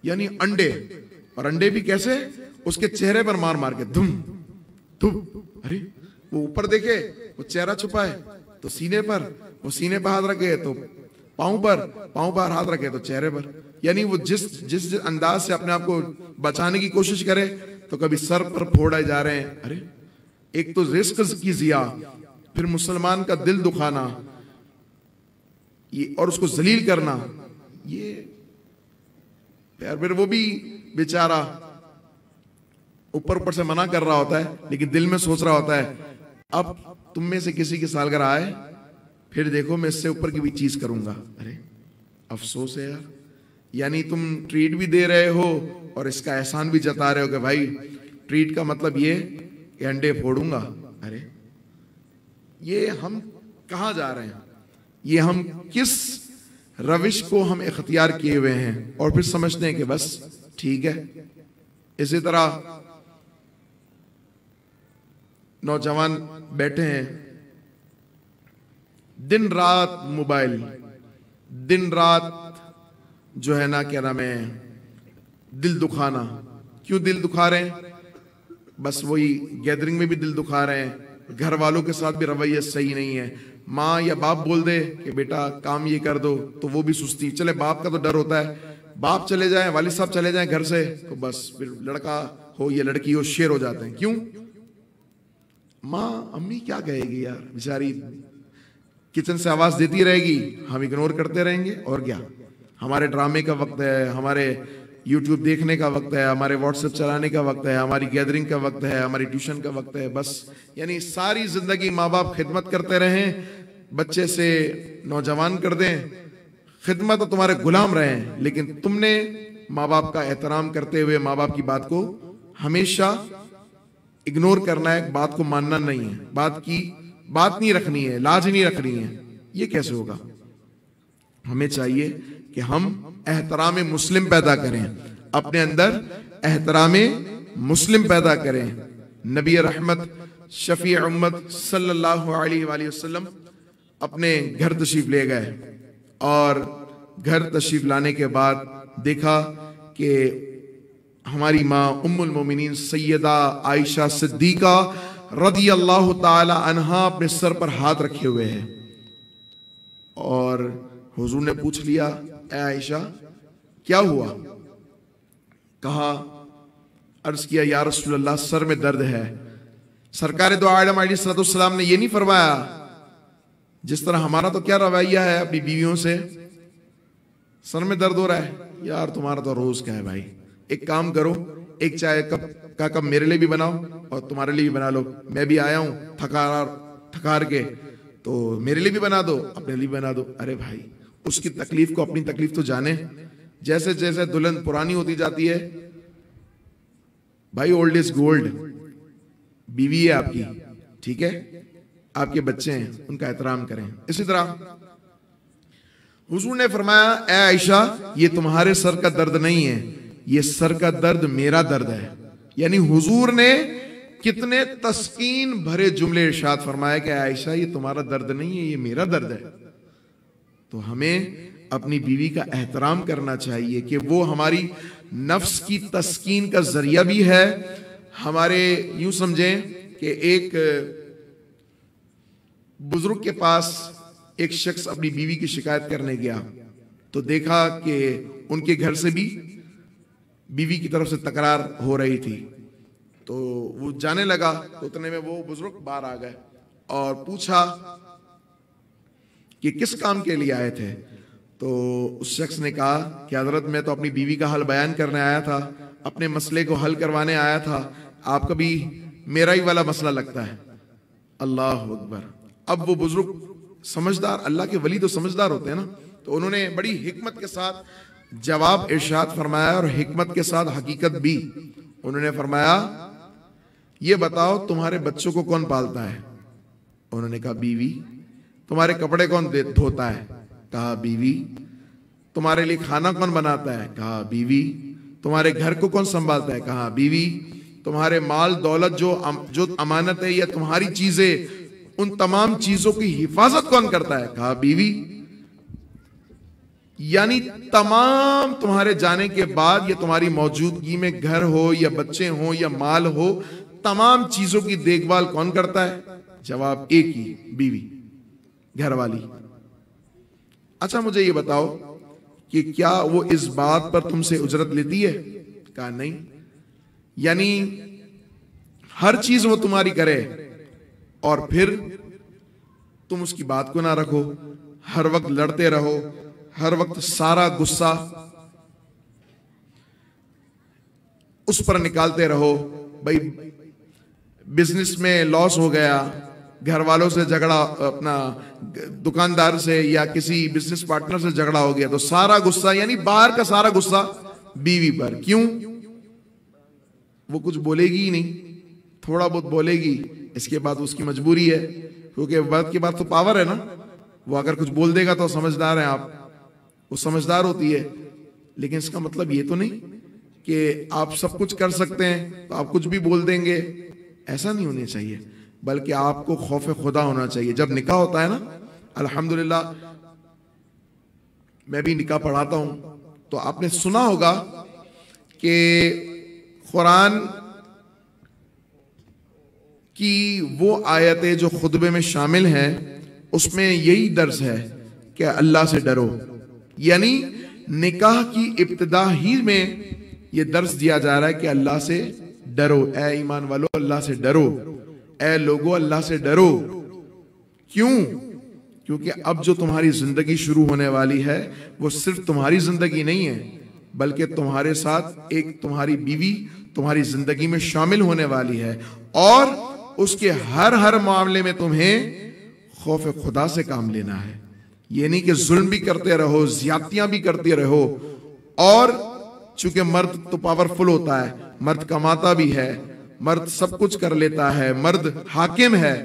यानी अंडे, और अंडे भी कैसे, उसके चेहरे पर मार मार के धुम धुम। अरे वो ऊपर देखे वो चेहरा छुपा है तो सीने पर, वो सीने पर हाथ रखे तो पांव पर हाथ रखे तो चेहरे पर, यानी वो जिस अंदाज से अपने आप को बचाने की कोशिश करे तो कभी सर पर फोड़े जा रहे हैं। अरे एक तो रिस्क की जिया, फिर मुसलमान का दिल दुखाना, ये और उसको जलील करना, ये फिर वो भी बेचारा ऊपर से मना कर रहा होता है लेकिन दिल में सोच रहा होता है अब तुम में से किसी की सालगिरह आए फिर देखो मैं इससे ऊपर की भी चीज करूंगा। अरे अफसोस है यार, यानी तुम ट्रीट भी दे रहे हो और इसका एहसान भी जता रहे हो कि भाई ट्रीट का मतलब ये कि अंडे फोड़ूंगा। अरे ये हम कहां जा रहे हैं, ये हम किस रविश को हम इख्तियार किए हुए हैं और फिर समझते हैं कि बस ठीक है। इसी तरह नौजवान बैठे हैं, दिन रात मोबाइल, दिन रात जो है ना क्या नाम है, दिल दुखाना। क्यों दिल दुखा रहे हैं, बस वही गैदरिंग में भी दिल दुखा रहे हैं, घर वालों के साथ भी रवैया सही नहीं है। माँ या बाप बोल दे कि बेटा काम ये कर दो तो वो भी सुस्ती, चले बाप का तो डर होता है, बाप चले जाएं, वालिद साहब चले जाएं घर से तो बस फिर लड़का हो या लड़की हो शेर हो जाते हैं। क्यों, माँ अम्मी क्या कहेगी यार, बेचारी किचन से आवाज देती रहेगी, हम इग्नोर करते रहेंगे और क्या। हमारे ड्रामे का वक्त है, हमारे यूट्यूब देखने का वक्त है, हमारे व्हाट्सएप चलाने का वक्त है, हमारी गैदरिंग का वक्त है, हमारी ट्यूशन का वक्त है, बस यानी सारी जिंदगी माँ बाप खिदमत करते रहें, बच्चे से नौजवान कर दें, खिदमत तो तुम्हारे गुलाम रहे, लेकिन तुमने माँ बाप का एहतराम करते हुए माँ बाप की बात को हमेशा इग्नोर करना है, बात को मानना नहीं है, बात नहीं रखनी है, लाज नहीं रखनी है। ये कैसे होगा, हमें चाहिए कि हम एहतराम मुस्लिम पैदा करें, अपने अंदर एहतराम मुस्लिम पैदा करें। नबी रहमत शफी उम्मत सल्लल्लाहु अलैहि वसल्लम अपने घर तशरीफ ले गए और घर तशरीफ लाने के बाद देखा कि हमारी माँ उम्मुल मोमिनीन सैयदा आयशा सिद्दीका रदी अल्लाह ताला अन्हा अपने सर पर हाथ रखे हुए है और हुजूर ने पूछ लिया, ए आयशा क्या हुआ? कहा, अर्ज किया, या रसूलल्लाह सर में दर्द है। सरकार दो आलम अलैहिस्सलाम ने ये नहीं फरमाया जिस तरह हमारा तो क्या रवैया है अपनी बीवियों से, सर में दर्द हो रहा है, यार तुम्हारा तो रोज का है भाई, एक काम करो, एक चाय का कप मेरे लिए भी बनाओ और तुम्हारे लिए भी बना लो, मैं भी आया हूं थकार के, तो मेरे लिए भी बना दो, अपने लिए भी बना दो। अरे भाई, उसकी तकलीफ को अपनी तकलीफ तो जाने। जैसे जैसे दुल्हन पुरानी होती जाती है भाई, ओल्ड इज गोल्ड, बीवी है आपकी, ठीक है, आपके बच्चे हैं, उनका एहतराम करें। इसी तरह हुजूर ने फरमाया, ए आयशा ये तुम्हारे सर का दर्द नहीं है, ये सर का दर्द मेरा दर्द है। यानी हुजूर ने कितने तस्कीन भरे जुमले इरशाद फरमाया कि आयशा ये तुम्हारा दर्द नहीं है, ये मेरा दर्द है। तो हमें अपनी बीवी का एहतराम करना चाहिए कि वो हमारी नफ्स की तस्कीन का जरिया भी है। हमारे यूं समझें कि एक बुजुर्ग के पास एक शख्स अपनी बीवी की शिकायत करने गया, तो देखा कि उनके घर से भी बीवी की तरफ से तकरार हो रही थी, तो वो जाने लगा, तो उतने में वो बुजुर्ग बाहर आ गए और पूछा कि किस काम के लिए आए थे। तो उस शख्स ने कहा कि हजरत मैं तो अपनी बीवी का हल बयान करने आया था, अपने मसले को हल करवाने आया था, आपका भी मेरा ही वाला मसला लगता है। अल्लाह अकबर। अब वो बुजुर्ग समझदार, अल्लाह के वली तो समझदार होते हैं ना, तो उन्होंने बड़ी हिकमत के साथ जवाब इरशाद फरमाया और हिकमत के साथ हकीकत भी। उन्होंने फरमाया, ये बताओ तुम्हारे बच्चों को कौन पालता है? उन्होंने कहा बीवी। तुम्हारे कपड़े कौन धोता है? कहा बीवी। तुम्हारे लिए खाना कौन बनाता है? कहा बीवी। तुम्हारे घर को कौन संभालता है? कहा बीवी। तुम्हारे माल दौलत जो अमानत है या तुम्हारी चीजें, उन तमाम चीजों की हिफाजत कौन करता है? कहा बीवी। यानी तमाम तुम्हारे जाने के बाद या तुम्हारी मौजूदगी में घर हो या बच्चे हो या माल हो, तमाम चीजों की देखभाल कौन करता है? जवाब एक ही, बीवी, घर वाली। अच्छा मुझे ये बताओ कि क्या वो इस बात पर तुमसे उजरत लेती है? कहा नहीं। यानी हर चीज वो तुम्हारी करे और फिर तुम उसकी बात को ना रखो, हर वक्त लड़ते रहो, हर वक्त सारा गुस्सा उस पर निकालते रहो। भाई बिजनेस में लॉस हो गया, घर वालों से झगड़ा, अपना दुकानदार से या किसी बिजनेस पार्टनर से झगड़ा हो गया, तो सारा गुस्सा, यानी बाहर का सारा गुस्सा बीवी पर। क्यों? वो कुछ बोलेगी ही नहीं, थोड़ा बहुत बोलेगी, इसके बाद उसकी मजबूरी है, क्योंकि बात के बाद तो पावर है ना, वो अगर कुछ बोल देगा तो समझदार है आप, वो समझदार होती है। लेकिन इसका मतलब ये तो नहीं कि आप सब कुछ कर सकते हैं तो आप कुछ भी बोल देंगे, ऐसा नहीं होना चाहिए, बल्कि आपको खौफ खुदा होना चाहिए। जब निकाह होता है ना, अल्हम्दुलिल्लाह मैं भी निकाह पढ़ाता हूं, तो आपने सुना होगा कि कुरान की वो आयतें जो खुतबे में शामिल हैं, उसमें यही दर्स है कि अल्लाह से डरो। यानी निकाह की इब्तिदा ही में ये दर्स दिया जा रहा है कि अल्लाह से डरो, ए ईमान वालो अल्लाह से डरो, ए लोगो अल्लाह से डरो। क्यों? क्योंकि अब जो तुम्हारी जिंदगी शुरू होने वाली है वो सिर्फ तुम्हारी जिंदगी नहीं है, बल्कि तुम्हारे साथ एक तुम्हारी बीवी तुम्हारी जिंदगी में शामिल होने वाली है, और उसके हर मामले में तुम्हें खौफ खुदा से काम लेना है। ये नहीं कि जुल्म भी करते रहो, ज्यादतियां भी करते रहो। और चूंकि मर्द तो पावरफुल होता है, मर्द कमाता भी है, मर्द सब कुछ कर लेता है, मर्द हाकिम है,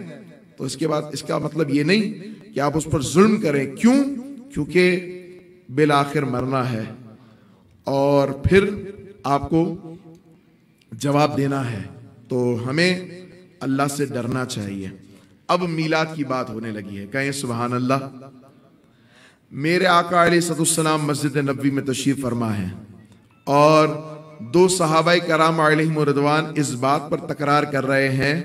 तो इसके बाद इसका मतलब ये नहीं कि आप उस पर जुल्म करें। क्यों? क्योंकि बिलाखिर मरना है और फिर आपको जवाब देना है। तो हमें अल्लाह से डरना चाहिए। अब मीलाद की बात होने लगी है, कहें सुभान अल्लाह। मेरे आका अलैहिस्सलाम मस्जिद नबवी में तशरीफ फरमा है और दो सहाबाए कराम अलैहिम रिदवान इस बात पर तकरार कर रहे हैं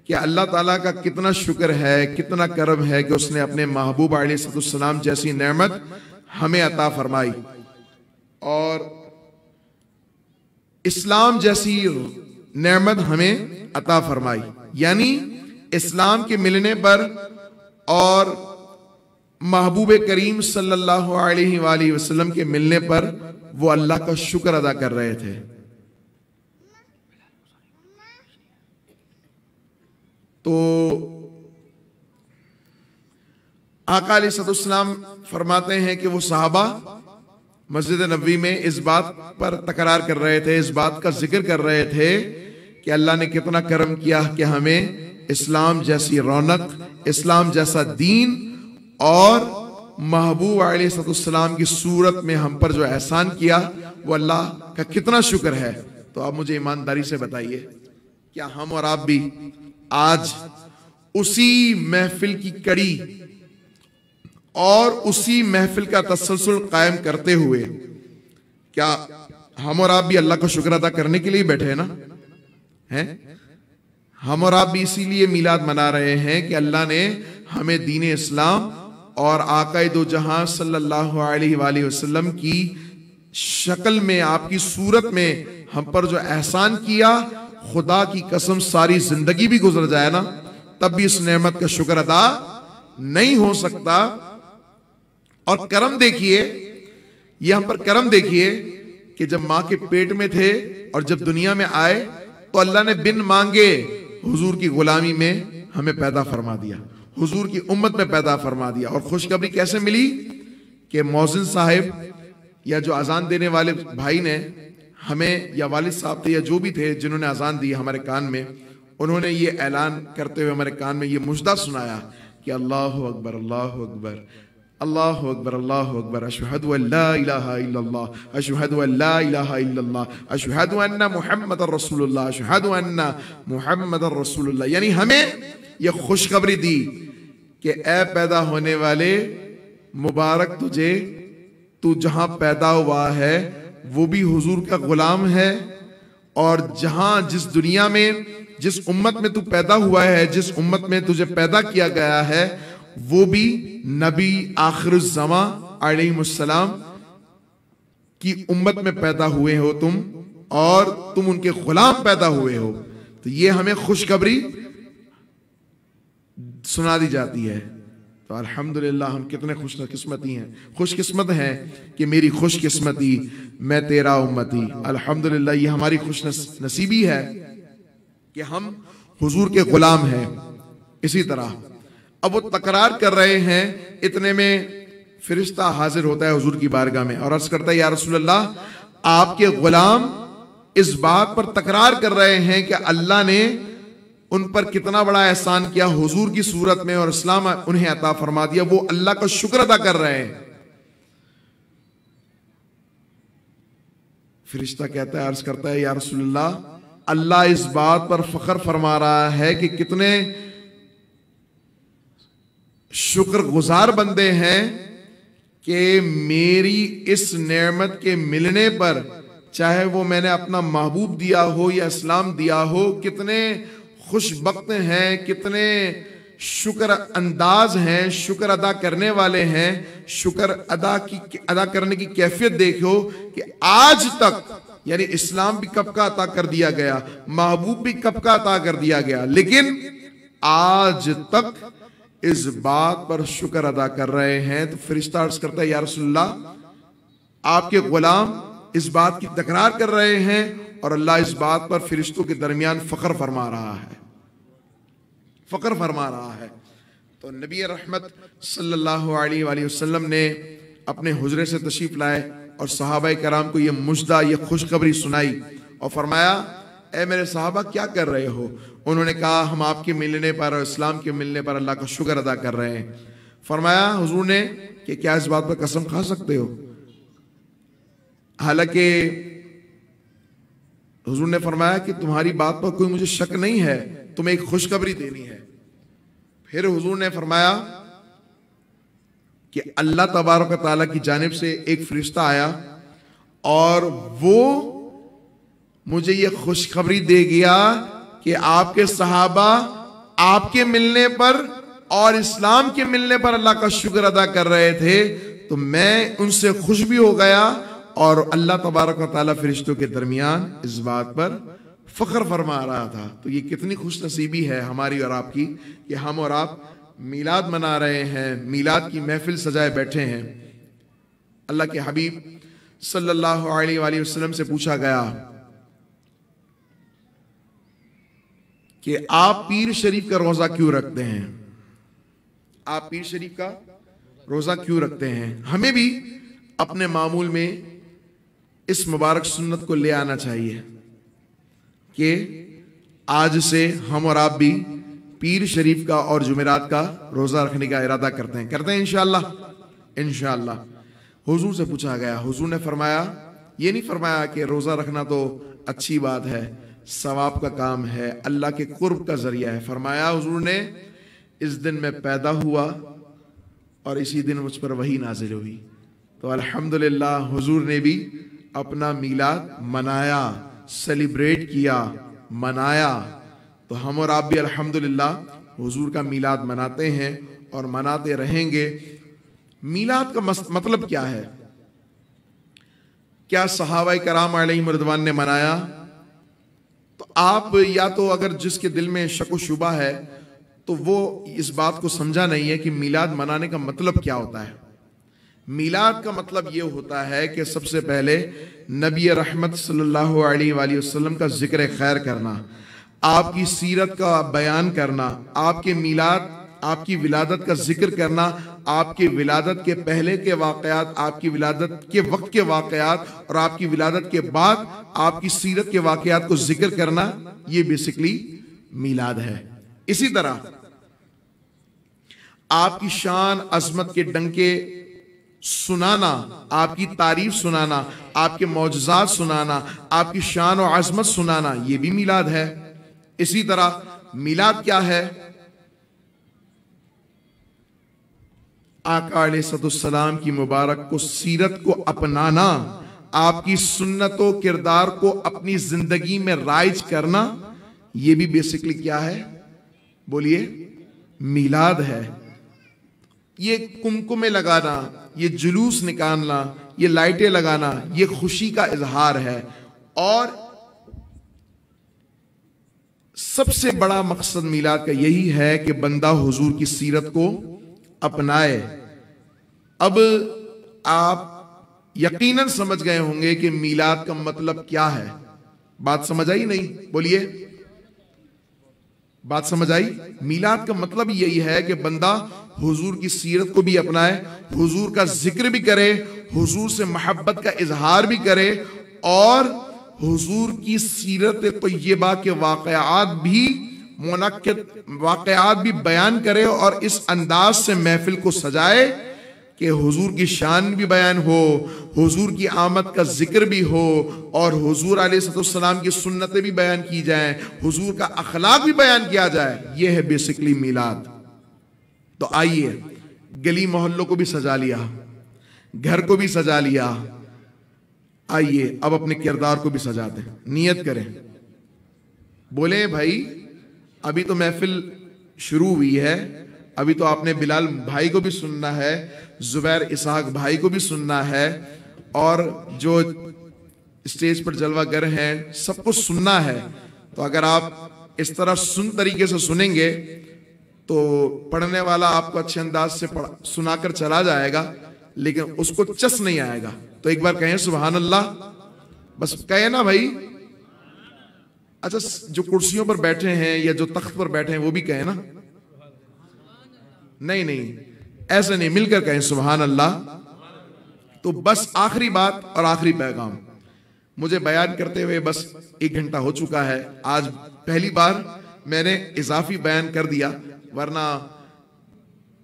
कि अल्लाह ताला का कितना शुक्र है, कितना करम है कि उसने अपने महबूब अलैहिस्सलाम जैसी नेमत हमें अता फरमाई और इस्लाम जैसी नेमत हमें अता फरमाई। यानी इस्लाम के मिलने पर और महबूब करीम सल्लल्लाहु अलैहि वसल्लम के मिलने पर वो अल्लाह का शुक्र अदा कर रहे थे। तो आका अलैहिस्सलाम फरमाते हैं कि वो सहाबा मस्जिद नबवी में इस बात पर तकरार कर रहे थे, इस बात का जिक्र कर रहे थे कि अल्लाह ने कितना करम किया कि हमें इस्लाम जैसी रौनक, इस्लाम जैसा दीन और महबूब अलैहिस्सलाम की सूरत में हम पर जो एहसान किया वो अल्लाह का कितना शुक्र है। तो आप मुझे ईमानदारी से बताइए, क्या हम और आप भी आज उसी महफिल की कड़ी और उसी महफिल का तसलसल कायम करते हुए क्या हम और आप भी अल्लाह का शुक्र अदा करने के लिए बैठे हैं ना? हैं हम और आप भी इसीलिए मिलाद मना रहे हैं कि अल्लाह ने हमें दीन इस्लाम और आकाए दो जहां सल्लल्लाहु अलैहि वसल्लम की शक्ल में, आपकी सूरत में हम पर जो एहसान किया, खुदा की कसम सारी जिंदगी भी गुजर जाए ना तब भी इस नेमत का शुक्र अदा नहीं हो सकता। और करम देखिए, ये हम पर करम देखिए कि जब मां के पेट में थे और जब दुनिया में आए तो अल्लाह ने बिन मांगे हुजूर की गुलामी में हमें पैदा फरमा दिया, हुजूर की उम्मत में पैदा फरमा दिया। और खुशखबरी कैसे मिली कि मौजिन साहिब या जो अजान देने वाले भाई ने हमें, या वालिद साहब थे या जो भी थे जिन्होंने अजान दी हमारे कान में, उन्होंने ये ऐलान करते हुए हमारे कान में ये मुजदा सुनाया कि अल्लाहु अकबर, अल्लाहु अकबर, अल्लाहु अकबर, अल्लाहु अकबर, अशहदु अल्ला इलाहा इल्लल्लाह, अशहदु अल्ला इलाहा इल्लल्लाह, अशहदु अन्ना मुहम्मदर रसूलुल्लाह, अशहदु अन्ना मुहम्मदर रसूलुल्लाह। यानी हमें ये खुशखबरी दी कि ए पैदा होने वाले, मुबारक तुझे, तू जहां पैदा हुआ है वो भी हुजूर का गुलाम है, और जहां जिस दुनिया में, जिस उम्मत में तू पैदा हुआ है, जिस उम्मत में तुझे पैदा किया गया है, वो भी नबी आखिरुज़्ज़मा अलैहिस्सलाम की उम्मत में पैदा हुए हो तुम, और तुम उनके गुलाम पैदा हुए हो। तो ये हमें खुशखबरी सुना दी जाती है। तो अल्हम्दुलिल्लाह हम कितने खुशकिस्मत हैं कि मेरी खुशकिस्मती मैं तेरा उम्मती। अल्हम्दुलिल्लाह ये हमारी खुश नसीबी है कि हम हुजूर के गुलाम हैं। इसी तरह अब वो तकरार कर रहे हैं, इतने में फरिश्ता हाजिर होता है हुजूर की बारगाह में और अर्ज करता है, या रसूल अल्लाह आपके गुलाम इस बात पर तकरार कर रहे हैं कि अल्लाह ने उन पर कितना बड़ा एहसान किया हुजूर की सूरत में और इस्लाम उन्हें अता फरमा दिया, वो अल्लाह का शुक्र अदा कर रहे हैं। फरिश्ता कहता है, अर्ज करता है, या रसूलल्लाह अल्लाह इस बात पर फख्र फरमा रहा है कि कितने शुक्रगुजार बंदे हैं कि मेरी इस नेमत के मिलने पर, चाहे वो मैंने अपना महबूब दिया हो या इस्लाम दिया हो, कितने खुशबख्त हैं, कितने शुक्र अंदाज हैं, शुक्र अदा करने वाले हैं। शुक्र अदा करने की कैफियत देखो कि आज तक, यानी इस्लाम भी कब का अता कर दिया गया, महबूब भी कब का अता कर दिया गया, लेकिन आज तक इस बात पर शुक्र अदा कर रहे हैं। तो फरिश्ता अर्ज करता है, या रसूलल्लाह आपके गुलाम इस बात की तकरार कर रहे हैं और अल्लाह इस बात पर फरिश्तों के दरमियान फख्र फरमा रहा है, फख्र फरमा रहा है। तो नबी रहमत सल्लल्लाहु अलैहि वसल्लम ने अपने हुजरे से तशरीफ लाए और सहाबाए कराम को ये मुजदा, ये खुशखबरी सुनाई और फरमाया, ए मेरे सहाबा क्या कर रहे हो? उन्होंने कहा, हम आपके मिलने पर और इस्लाम के मिलने पर अल्लाह का शुक्र अदा कर रहे हैं। फरमाया हुजूर ने कि क्या इस बात पर कसम खा सकते हो? हालांकि हुजूर ने फरमाया कि तुम्हारी बात पर कोई मुझे शक नहीं है, तुम्हें एक खुशखबरी देनी है। फिर हुजूर ने फरमाया कि अल्लाह तबारक व तआला की जानिब से एक फरिश्ता आया और वो मुझे ये खुशखबरी दे गया कि आपके सहाबा आपके मिलने पर और इस्लाम के मिलने पर अल्लाह का शुक्र अदा कर रहे थे, तो मैं उनसे खुश भी हो गया और अल्लाह तबारक व तआला फरिश्तों के दरमियान इस बात पर फख्र फरमा रहा था। तो ये कितनी खुश नसीबी है हमारी और आपकी कि हम और आप मीलाद मना रहे हैं, मीलाद की महफिल सजाए बैठे हैं। अल्लाह के हबीब सल्लल्लाहु अलैहि वसल्लम से पूछा गया कि आप पीर शरीफ का रोजा क्यों रखते हैं? आप पीर शरीफ का रोजा क्यों रखते हैं? हमें भी अपने मामूल में इस मुबारक सुन्नत को ले आना चाहिए कि आज से हम और आप भी पीर शरीफ का और जुमेरात का रोजा रखने का इरादा करते हैं इंशाअल्लाह। इंशाअल्लाह। हुजूर से पूछा गया, हुजूर ने फरमाया, ये नहीं फरमाया कि रोजा रखना तो अच्छी बात है, सवाब का काम है, अल्लाह के कुर्ब का जरिया है। फरमाया हुजूर ने, इस दिन मैं पैदा हुआ और इसी दिन मुझ पर वही नाजिल हुई। तो अल्हम्दुलिल्लाह हुजूर ने भी अपना मीलाद मनाया, सेलिब्रेट किया, मनाया। तो हम और आप भी अल्हम्दुलिल्लाह हुजूर का मीलाद मनाते हैं और मनाते रहेंगे। मीलाद का मतलब क्या है? क्या सहाबाए कराम अलैहिम रिदवान ने मनाया? तो आप या तो अगर जिसके दिल में शक व शुबा है तो वो इस बात को समझा नहीं है कि मीलाद मनाने का मतलब क्या होता है। मीलाद का मतलब ये होता है कि सबसे पहले नबी रहमत सल्लल्लाहु अलैहि वसल्लम का जिक्र खैर करना, आपकी सीरत का बयान करना, आपके मीलाद, आपकी विलादत का जिक्र करना, आपकी विलादत के पहले के वाकयात, आपकी विलादत के वक्त के वाकयात और आपकी विलादत के बाद आपकी सीरत के वाकयात को जिक्र करना, ये बेसिकली मीलाद है। इसी तरह आपकी शान अजमत के डंके सुनाना, आपकी तारीफ सुनाना, आपके मौजज़ात सुनाना, आपकी शान और अजमत सुनाना, ये भी मीलाद है। इसी तरह मीलाद क्या है? आका अलैहिस्सलाम की मुबारक को सीरत को अपनाना, आपकी सुन्नतों किरदार को अपनी जिंदगी में राइज करना, ये भी बेसिकली क्या है? बोलिए, मीलाद है। ये कुमकुमे लगाना, ये जुलूस निकालना, ये लाइटें लगाना, ये खुशी का इजहार है। और सबसे बड़ा मकसद मीलाद का यही है कि बंदा हुजूर की सीरत को अपनाए। अब आप यकीनन समझ गए होंगे कि मीलाद का मतलब क्या है। बात समझ आई? नहीं? बोलिए, बात समझ आई? मीलाद का मतलब यही है कि बंदा हुजूर की सीरत को भी अपनाए, हुजूर का जिक्र भी करे, हुजूर से मोहब्बत का इजहार भी करे और हुजूर की सीरत तय्यबा के वाकयात भी मुनक्किद वाकयात भी बयान करे और इस अंदाज से महफिल को सजाए कि हुजूर की शान भी बयान हो, हुजूर की आमद का जिक्र भी हो और हुजूर अलैहिस्सलाम की सुन्नतें भी बयान की जाएं, हुजूर का अखलाक भी बयान किया जाए। यह है बेसिकली मीलाद। तो आइए, गली मोहल्लों को भी सजा लिया, घर को भी सजा लिया, आइए अब अपने किरदार को भी सजाते हैं। नियत करें, बोले भाई अभी तो महफिल शुरू हुई है, अभी तो आपने बिलाल भाई को भी सुनना है, जुबैर इसहाक भाई को भी सुनना है और जो स्टेज पर जलवागर हैं सबको सुनना है। तो अगर आप इस तरह सुन तरीके से सुनेंगे तो पढ़ने वाला आपको अच्छे अंदाज से सुनाकर चला जाएगा, लेकिन उसको चस नहीं आएगा। तो एक बार कहें सुभान अल्लाह, बस कहें ना भाई। अच्छा, जो कुर्सियों पर बैठे हैं या जो तख्त पर बैठे हैं वो भी कहें ना। नहीं नहीं, ऐसे नहीं, मिलकर कहें सुभान अल्लाह। तो बस आखिरी बात और आखिरी पैगाम, मुझे बयान करते हुए बस 1 घंटा हो चुका है। आज पहली बार मैंने इजाफी बयान कर दिया, वरना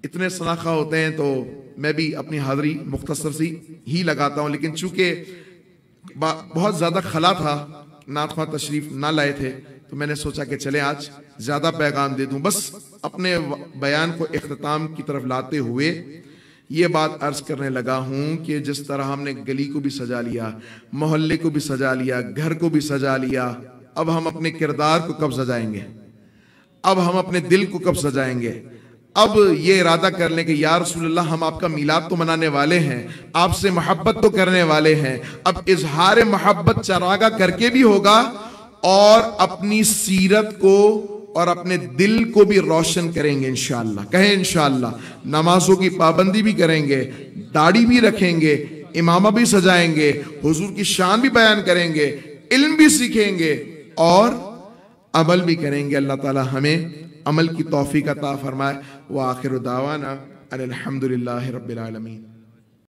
इतने सनाखा होते हैं तो मैं भी अपनी हाजिरी मुख्तसर सी ही लगाता हूं। लेकिन चूंकि बहुत ज्यादा खला था, नातखा तशरीफ ना लाए थे, तो मैंने सोचा कि चले आज ज्यादा पैगाम दे दूं। बस अपने बयान को इख्तिताम की तरफ लाते हुए ये बात अर्ज करने लगा हूं कि जिस तरह हमने गली को भी सजा लिया, मोहल्ले को भी सजा लिया, घर को भी सजा लिया, अब हम अपने किरदार को कब सजाएंगे? अब हम अपने दिल को कब सजाएंगे? अब ये इरादा कर लें कि या रसूलल्लाह, हम आपका मीलाद तो मनाने वाले हैं, आपसे मोहब्बत तो करने वाले हैं। अब इजहार मोहब्बत चरागा करके भी होगा और अपनी सीरत को और अपने दिल को भी रोशन करेंगे इंशाअल्लाह। कहें इंशाअल्लाह। नमाजों की पाबंदी भी करेंगे, दाढ़ी भी रखेंगे, इमामा भी सजाएंगे, हुजूर की शान भी बयान करेंगे, इल्म भी सीखेंगे और अमल भी करेंगे। अल्लाह ताला हमें अमल की तौफीक अता फरमाए। व आखिर दावाना अनिल हम्दुलिल्लाहि रब्बिल आलमीन।